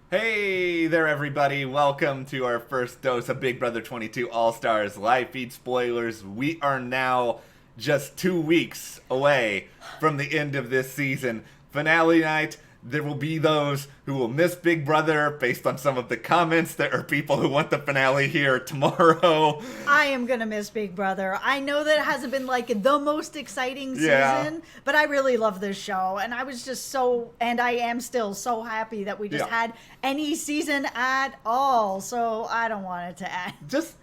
Hey there, everybody. Welcome to our first dose of Big Brother 22 All-Stars live feed spoilers. We are now just 2 weeks away from the end of this season. Finale night, there will be those who will miss Big Brother based on some of the comments. There are people who want the finale here tomorrow. I am going to miss Big Brother. I know that it hasn't been like the most exciting season, Yeah. but I really love this show. And I was just and I am still so happy that we just had any season at all. So I don't want it to end. Just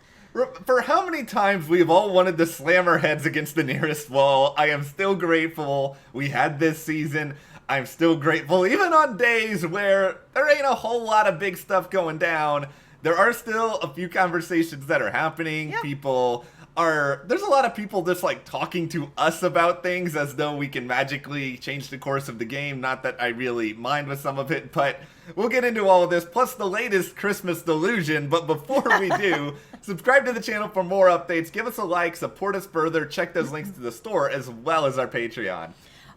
for how many times we've all wanted to slam our heads against the nearest wall, I am still grateful we had this season. I'm still grateful, even on days where there ain't a whole lot of big stuff going down. There are still a few conversations that are happening. Yeah. There's a lot of people just like talking to us about things as though we can magically change the course of the game. Not that I really mind with some of it, but we'll get into all of this, plus the latest Christmas delusion. But before we do, subscribe to the channel for more updates, give us a like, support us further, check those links to the store as well as our Patreon.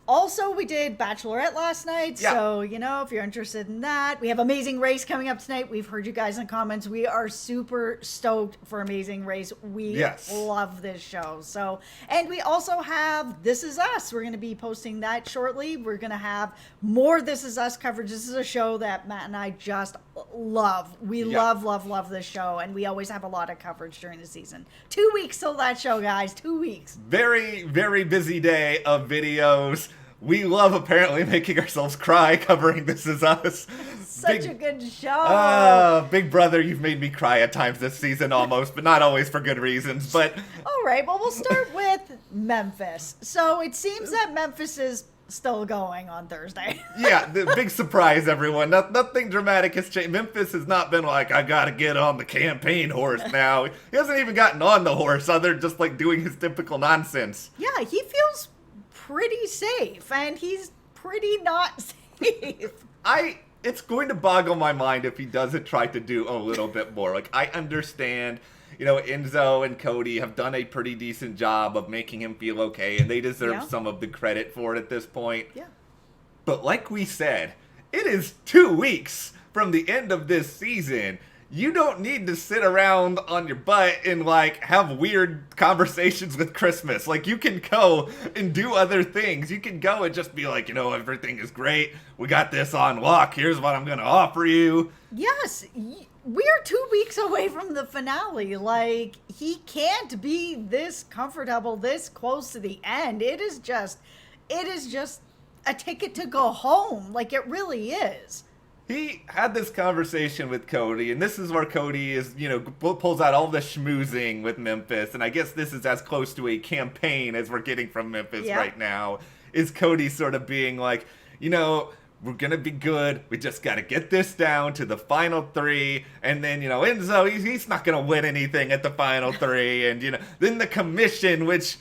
Also, we did Bachelorette last night, so, if you're interested in that. We have Amazing Race coming up tonight. We've heard you guys in the comments. We are super stoked for Amazing Race. We love this show. So, and we also have This Is Us. We're going to be posting that shortly. We're going to have more This Is Us coverage. This is a show that Matt and I just love. We love this show, and we always have a lot of coverage during the season. 2 weeks till that show, guys. 2 weeks. Very, very busy day of videos. We love apparently making ourselves cry covering This Is Us. Such a good show. Big Brother, you've made me cry at times this season almost, but not always for good reasons. But all right, well, we'll start with Memphis. So it seems that Memphis is still going on Thursday. Yeah, the big surprise, everyone. Nothing dramatic has changed. Memphis has not been like, I gotta get on the campaign horse now. He hasn't even gotten on the horse other than just like doing his typical nonsense. Yeah, he feels pretty safe, and he's pretty not safe. It's going to boggle my mind if he doesn't try to do a little bit more. Like, I understand, Enzo and Cody have done a pretty decent job of making him feel okay, and they deserve some of the credit for it at this point. Yeah. But like we said, it is 2 weeks from the end of this season. You don't need to sit around on your butt and, like, have weird conversations with Christmas. Like, you can go and do other things. You can go and just be like, everything is great. We got this on lock. Here's what I'm going to offer you. Yes, we are 2 weeks away from the finale. Like, he can't be this comfortable, this close to the end. It is just a ticket to go home. Like, it really is. He had this conversation with Cody, and this is where Cody is, pulls out all the schmoozing with Memphis, and I guess this is as close to a campaign as we're getting from Memphis right now, is Cody sort of being like, we're going to be good, we just got to get this down to the final 3, and then, Enzo, he's not going to win anything at the final 3, and, then the commission, which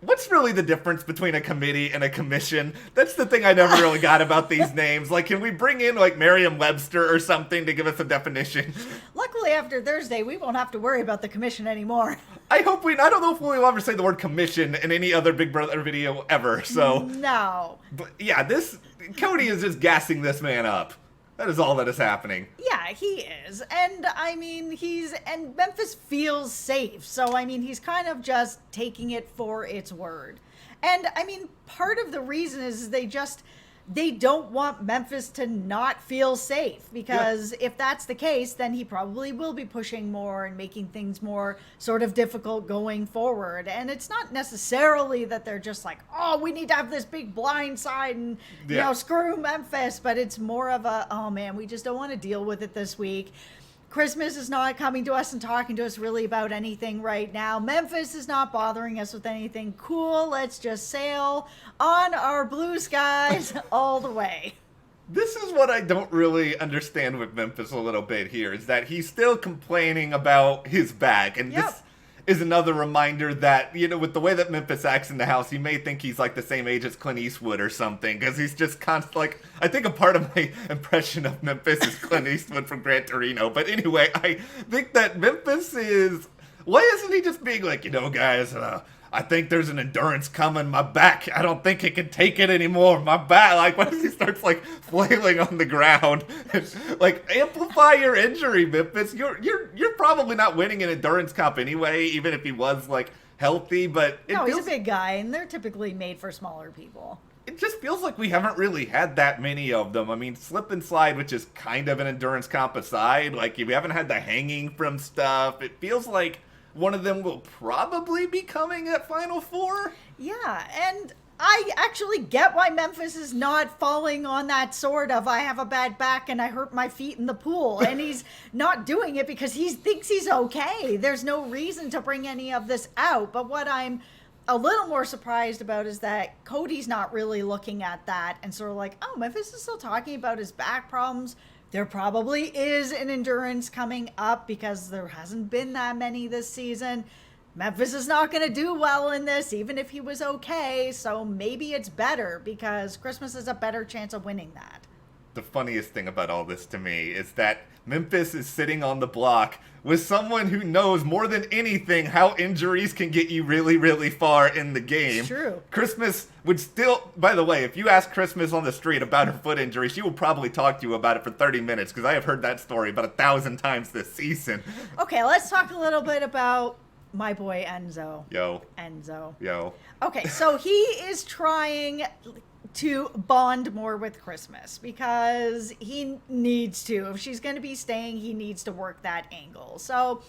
what's really the difference between a committee and a commission? That's the thing I never really got about these names. Like, can we bring in, like, Merriam-Webster or something to give us a definition? Luckily, after Thursday, we won't have to worry about the commission anymore. I don't know if we'll ever say the word commission in any other Big Brother video ever, so. No. But, yeah, Cody is just gassing this man up. That is all that is happening. Yeah, he is. And, and Memphis feels safe. So, he's kind of just taking it for its word. And, part of the reason is they don't want Memphis to not feel safe, because if that's the case, then he probably will be pushing more and making things more sort of difficult going forward. And it's not necessarily that they're just like, oh, we need to have this big blind side and, screw Memphis. But it's more of a, oh man, we just don't want to deal with it this week. Christmas is not coming to us and talking to us really about anything right now. Memphis is not bothering us with anything. Cool, let's just sail on our blue skies all the way. This is what I don't really understand with Memphis a little bit here, is that he's still complaining about his back. And this is another reminder that, with the way that Memphis acts in the house, you may think he's like the same age as Clint Eastwood or something, because he's just like, I think a part of my impression of Memphis is Clint Eastwood from Gran Torino. But anyway, I think that Memphis why isn't he just being like, guys, I think there's an endurance coming. My back, I don't think it can take it anymore. My back, like, what if he starts, like, flailing on the ground? Like, amplify your injury, Memphis. You're probably not winning an endurance comp anyway, even if he was, like, healthy, but... He's a big guy, and they're typically made for smaller people. It just feels like we haven't really had that many of them. I mean, slip and slide, which is kind of an endurance comp aside, like, we haven't had the hanging from stuff. It feels like one of them will probably be coming at Final Four. Yeah, and I actually get why Memphis is not falling on that sort of, I have a bad back and I hurt my feet in the pool. And he's not doing it because he thinks he's okay. There's no reason to bring any of this out. But what I'm a little more surprised about is that Cody's not really looking at that and sort of like, oh, Memphis is still talking about his back problems. There probably is an endurance coming up because there hasn't been that many this season. Memphis is not going to do well in this, even if he was okay. So maybe it's better because Christmas is a better chance of winning that. The funniest thing about all this to me is that Memphis is sitting on the block with someone who knows more than anything how injuries can get you really, really far in the game. It's true. Christmas would still, by the way, if you ask Christmas on the street about her foot injury, she will probably talk to you about it for 30 minutes because I have heard that story about 1,000 times this season. Okay, let's talk a little bit about my boy Enzo. Yo. Okay, so he is trying to bond more with Christmas because he needs to. If she's going to be staying, he needs to work that angle. So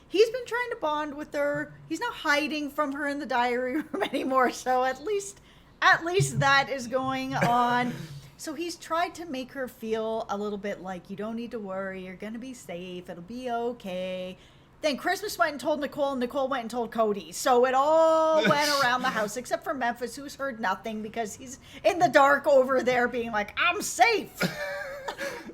he's been trying to bond with her. He's not hiding from her in the diary room anymore. So at least that is going on. So he's tried to make her feel a little bit like, you don't need to worry. You're going to be safe. It'll be okay. Then Christmas went and told Nicole, and Nicole went and told Cody. So it all went around the house, except for Memphis, who's heard nothing because he's in the dark over there being like, I'm safe.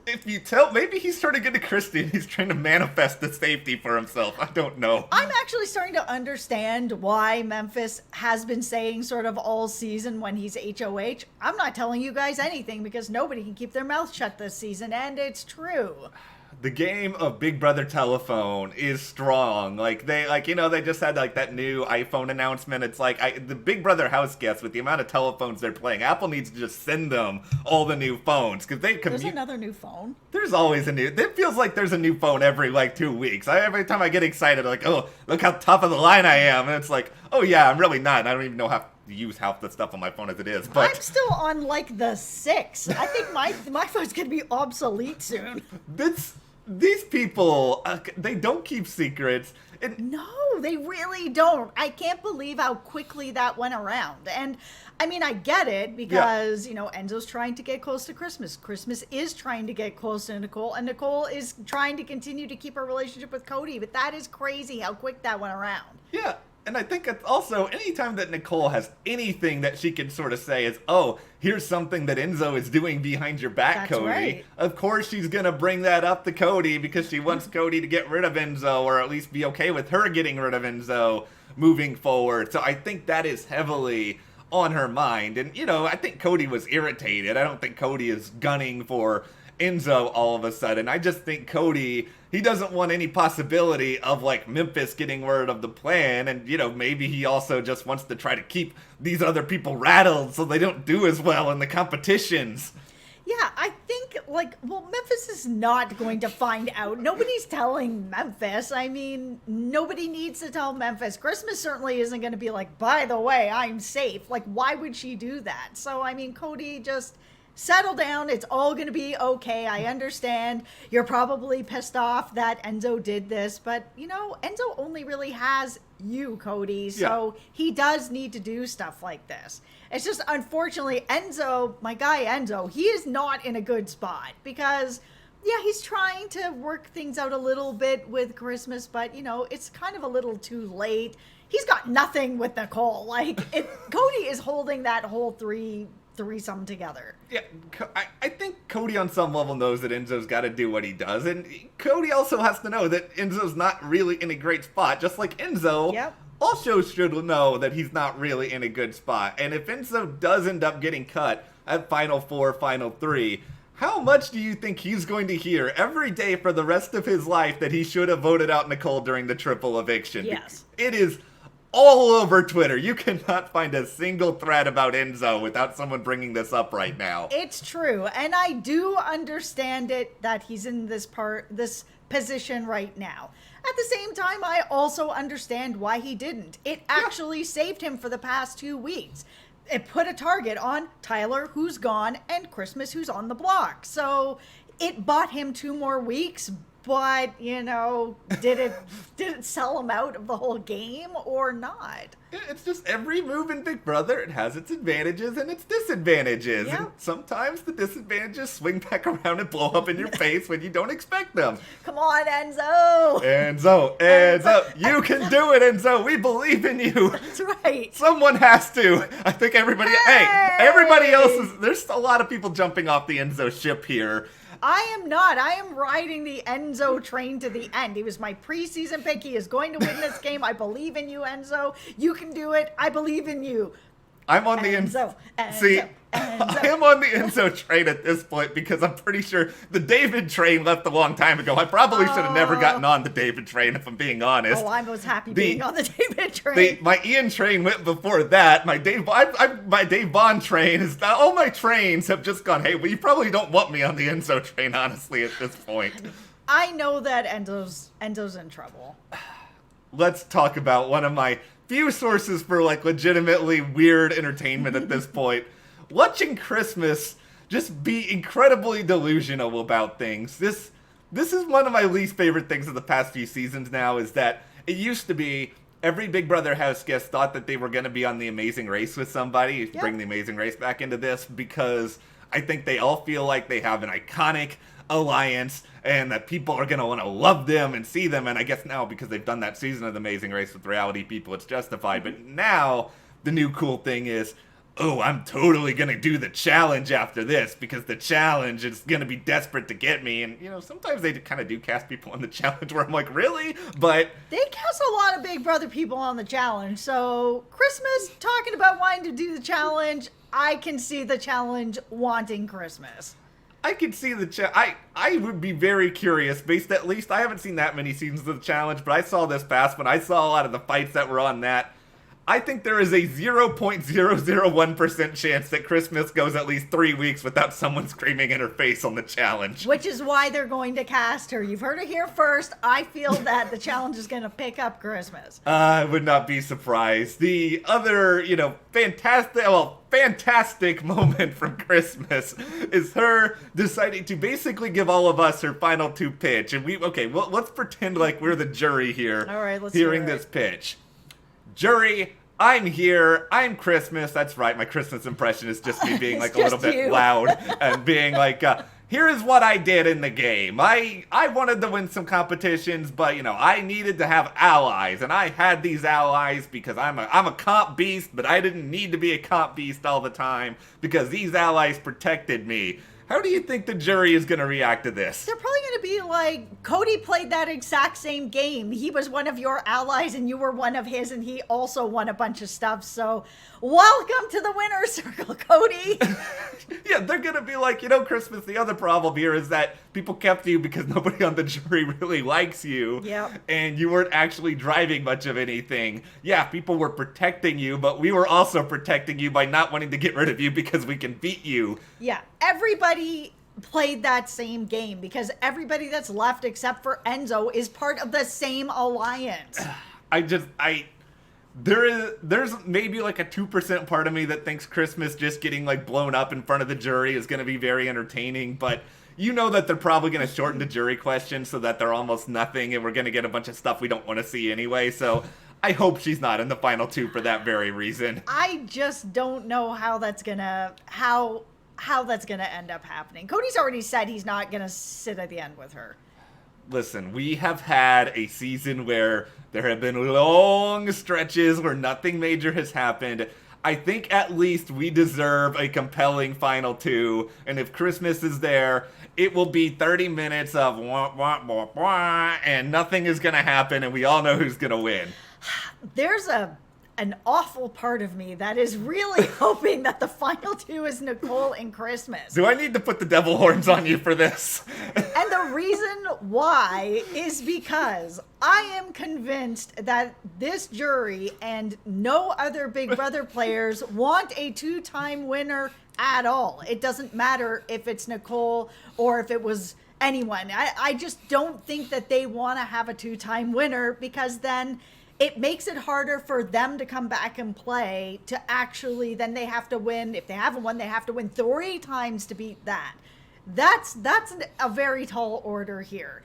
If you tell, maybe he's trying to get to Christy and he's trying to manifest the safety for himself. I don't know. I'm actually starting to understand why Memphis has been saying sort of all season when he's HOH, I'm not telling you guys anything because nobody can keep their mouth shut this season, and it's true. The game of Big Brother Telephone is strong. Like, they just had, like, that new iPhone announcement. It's like, the Big Brother house guests, with the amount of telephones they're playing, Apple needs to just send them all the new phones. Because There's another new phone? There's always it feels like there's a new phone every, like, 2 weeks. Every time I get excited, like, oh, look how top of the line I am. And it's like, oh, yeah, I'm really not. And I don't even know how to use half the stuff on my phone as it is. But I'm still on, like, the 6. I think my phone's going to be obsolete soon. These people, they don't keep secrets. No, they really don't. I can't believe how quickly that went around. And, I mean, I get it because, Enzo's trying to get close to Christmas. Christmas is trying to get close to Nicole, and Nicole is trying to continue to keep her relationship with Cody. But that is crazy how quick that went around. Yeah. And I think it's also, anytime that Nicole has anything that she can sort of say is, oh, here's something that Enzo is doing behind your back, That's Cody. Right. Of course she's going to bring that up to Cody because she wants Cody to get rid of Enzo, or at least be okay with her getting rid of Enzo moving forward. So I think that is heavily on her mind. And, I think Cody was irritated. I don't think Cody is gunning for Enzo all of a sudden. I just think Cody, he doesn't want any possibility of, like, Memphis getting word of the plan, and, maybe he also just wants to try to keep these other people rattled so they don't do as well in the competitions. Yeah, I think, Memphis is not going to find out. Nobody's telling Memphis. I mean, nobody needs to tell Memphis. Christmas certainly isn't going to be like, by the way, I'm safe. Like, why would she do that? So, I mean, Cody, just settle down. It's all going to be okay. I understand. You're probably pissed off that Enzo did this, but, Enzo only really has you, Cody, so he does need to do stuff like this. It's just, unfortunately, Enzo, my guy Enzo, he is not in a good spot because, he's trying to work things out a little bit with Christmas, but, it's kind of a little too late. He's got nothing with Nicole. Cody is holding that whole threesome together. Yeah, I think Cody on some level knows that Enzo's got to do what he does, and Cody also has to know that Enzo's not really in a great spot, just like Enzo also should know that he's not really in a good spot. And if Enzo does end up getting cut at Final Four, Final 3, how much do you think he's going to hear every day for the rest of his life that he should have voted out Nicole during the triple eviction? Yes. It is all over Twitter. You cannot find a single thread about Enzo without someone bringing this up right now. It's true, and I do understand it that he's in this position right now. At the same time, I also understand why he didn't. It actually saved him for the past 2 weeks. It put a target on Tyler, who's gone, and Christmas, who's on the block. So it bought him 2 more weeks. But, did it sell him out of the whole game or not? It's just every move in Big Brother, it has its advantages and its disadvantages. Yeah. And sometimes the disadvantages swing back around and blow up in your face when you don't expect them. Come on, Enzo! Enzo, you can do it, Enzo. We believe in you. That's right. Someone has to. I think everybody, everybody else there's a lot of people jumping off the Enzo ship here. I am not. I am riding the Enzo train to the end. He was my preseason pick. He is going to win this game. I believe in you, Enzo. You can do it. I believe in you. I'm on the Enzo. See, I am on the Enzo train at this point because I'm pretty sure the David train left a long time ago. I probably should have never gotten on the David train, if I'm being honest. Oh, I was happy being on the David train. My Ian train went before that. My Dave Bond train is now. All my trains have just gone. Hey, well, you probably don't want me on the Enzo train, honestly, at this point. I know that Enzo's in trouble. Let's talk about one of my few sources for legitimately weird entertainment at this point. Watching Christmas just be incredibly delusional about things. This is one of my least favorite things of the past few seasons now, is that it used to be every Big Brother house guest thought that they were going to be on The Amazing Race with somebody. Bring The Amazing Race back into this, because I think they all feel like they have an iconic alliance and that people are going to want to love them and see them. And I guess now, because they've done that season of The Amazing Race with reality people, it's justified. But now the new cool thing is, oh, I'm totally going to do the challenge after this because the challenge is going to be desperate to get me. And, sometimes they kind of do cast people on the challenge where I'm like, really? But they cast a lot of Big Brother people on the challenge. So Christmas talking about wanting to do the challenge, I can see the challenge wanting Christmas. I could see the I would be very curious, based at least, I haven't seen that many seasons of the challenge, but I saw this past one. I saw a lot of the fights that were on that. I think there is a 0.001% chance that Christmas goes at least 3 weeks without someone screaming in her face on the challenge. Which is why they're going to cast her. You've heard it here first. I feel that the challenge is going to pick up Christmas. I would not be surprised. The other, fantastic moment from Christmas is her deciding to basically give all of us her final 2 pitch. And let's pretend like we're the jury here. All right, let's hearing this pitch. Jury, I'm here. I'm Christmas. That's right. My Christmas impression is just me being a little bit loud and being like, here is what I did in the game. I wanted to win some competitions, but I needed to have allies, and I had these allies because I'm a comp beast, but I didn't need to be a comp beast all the time because these allies protected me. How do you think the jury is going to react to this? They're probably going to be like, Cody played that exact same game. He was one of your allies and you were one of his, and he also won a bunch of stuff. So welcome to the winner's circle, Cody. Yeah, they're going to be like, Christmas, the other problem here is that people kept you because nobody on the jury really likes you. Yep. And you weren't actually driving much of anything. Yeah, people were protecting you, but we were also protecting you by not wanting to get rid of you because we can beat you. Yeah, everybody played that same game because everybody that's left except for Enzo is part of the same alliance. There's maybe a 2% part of me that thinks Christmas just getting blown up in front of the jury is going to be very entertaining, but that they're probably going to shorten the jury questions so that they're almost nothing, and we're going to get a bunch of stuff we don't want to see anyway. So I hope she's not in the final 2 for that very reason. I just don't know how that's gonna end up happening. Cody's already said he's not gonna sit at the end with her. Listen, we have had a season where there have been long stretches where nothing major has happened. I think at least we deserve a compelling final 2, and if Christmas is there, it will be 30 minutes of wah, wah, wah, wah, and nothing is going to happen, and we all know who's going to win. There's an awful part of me that is really hoping that the final 2 is Nicole and Christmas. Do I need to put the devil horns on you for this? And the reason why is because I am convinced that this jury and no other Big Brother players want a 2-time winner at all. It doesn't matter if it's Nicole or if it was anyone. I just don't think that they want to have a 2-time winner, because then it makes it harder for them to come back and play, to actually, then they have to win. If they haven't won, they have to win 3 times to beat that. That's a very tall order here.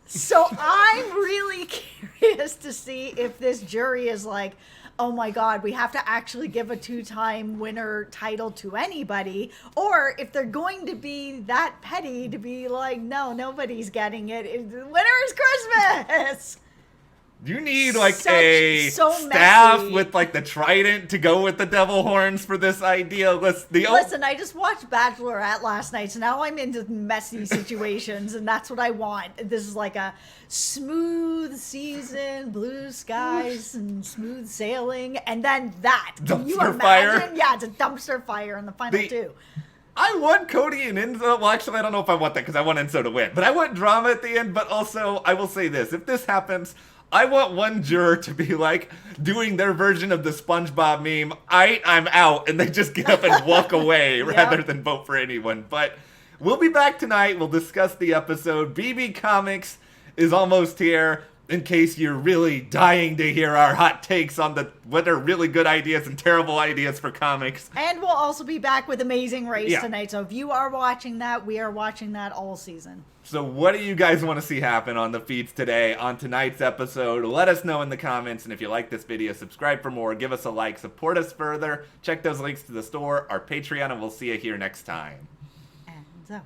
So I'm really curious to see if this jury is like, oh my God, we have to actually give a 2-time winner title to anybody, or if they're going to be that petty to be like, no, nobody's getting it. Winner is Christmas. You need like staff with like the trident to go with the devil horns for this idea. Listen, I just watched Bachelorette last night, so now I'm into messy situations, and that's what I want. This is like a smooth season, blue skies, and smooth sailing, and then that. Can you imagine? Fire? Yeah, it's a dumpster fire in the final 2. I want Cody and Enzo. Well, actually, I don't know if I want that, because I want Enzo to win. But I want drama at the end. But also, I will say this. If this happens, I want one juror to be like doing their version of the SpongeBob meme, I'm out, and they just get up and walk away rather than vote for anyone. But we'll be back tonight. We'll discuss the episode. BB Comics is almost here, in case you're really dying to hear our hot takes on what are really good ideas and terrible ideas for comics. And we'll also be back with Amazing Race tonight. So if you are watching that, we are watching that all season. So what do you guys want to see happen on the feeds today on tonight's episode? Let us know in the comments. And if you like this video, subscribe for more. Give us a like. Support us further. Check those links to the store, our Patreon, and we'll see you here next time. And so.